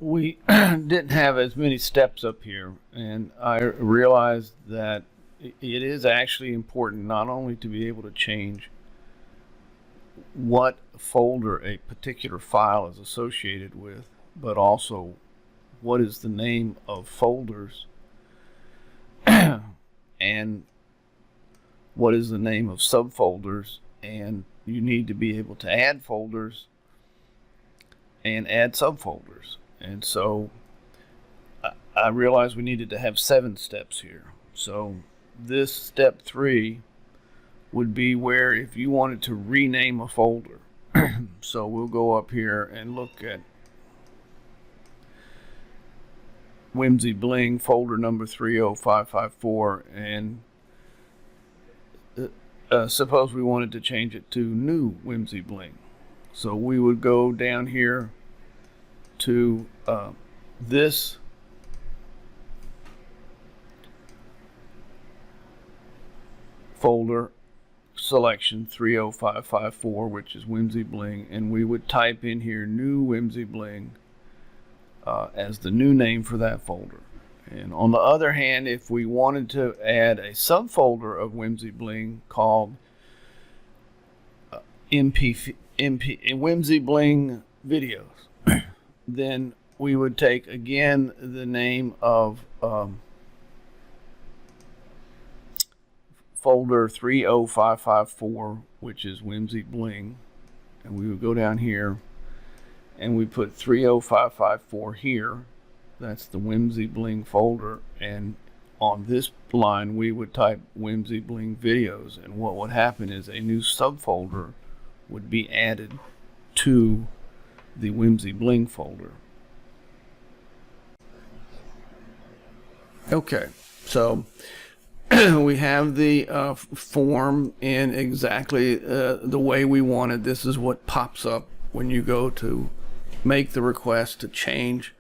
we didn't have as many steps up here, and I realized that it is actually important not only to be able to change what folder a particular file is associated with, but also what is the name of folders and what is the name of subfolders, and you need to be able to add folders and add subfolders. And so I realized we needed to have 7 steps here. So this step 3 would be where if you wanted to rename a folder. So we'll go up here and look at Whimsy Bling folder number 30554, and suppose we wanted to change it to New Whimsy Bling. So we would go down here to this folder selection 30554, which is Whimsy Bling, and we would type in here New Whimsy Bling as the new name for that folder. And on the other hand, if we wanted to add a subfolder of Whimsy Bling called Whimsy Bling Videos, then we would take again the name of folder 30554, which is Whimsy Bling, and we would go down here and we put 30554 here. That's the Whimsy Bling folder, and on this line we would type Whimsy Bling Videos, and what would happen is a new subfolder would be added to the Whimsy Bling folder. Okay, so we have the form in exactly the way we wanted. This is what pops up when you go to make the request to change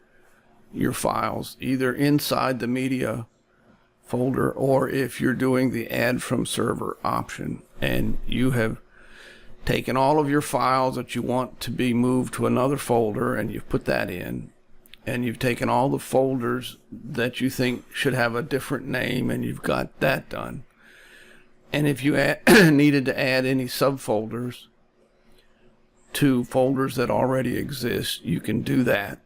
your files, either inside the media folder or if you're doing the add from server option and you have taken all of your files that you want to be moved to another folder and you've put that in, and you've taken all the folders that you think should have a different name and you've got that done. And if you needed to add any subfolders to folders that already exist, you can do that.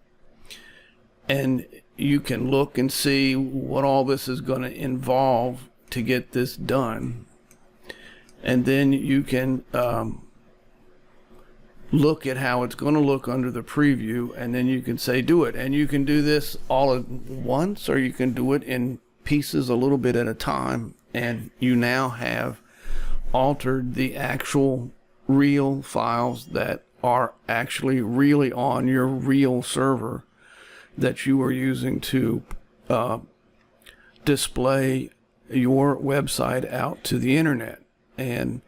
And you can look and see what all this is going to involve to get this done. And then you can look at how it's going to look under the preview, and then you can say do it. And you can do this all at once, or you can do it in pieces a little bit at a time, and you now have altered the actual real files that are actually really on your real server that you are using to display your website out to the internet. And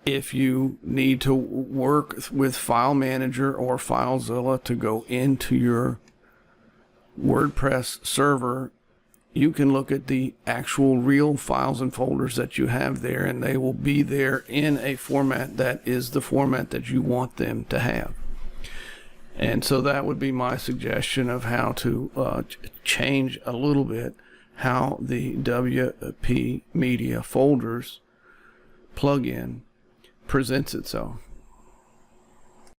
if you need to work with File Manager or FileZilla to go into your WordPress server, you can look at the actual real files and folders that you have there, and they will be there in a format that is the format that you want them to have. And so that would be my suggestion of how to change a little bit how the WP Media folders plugin presents itself.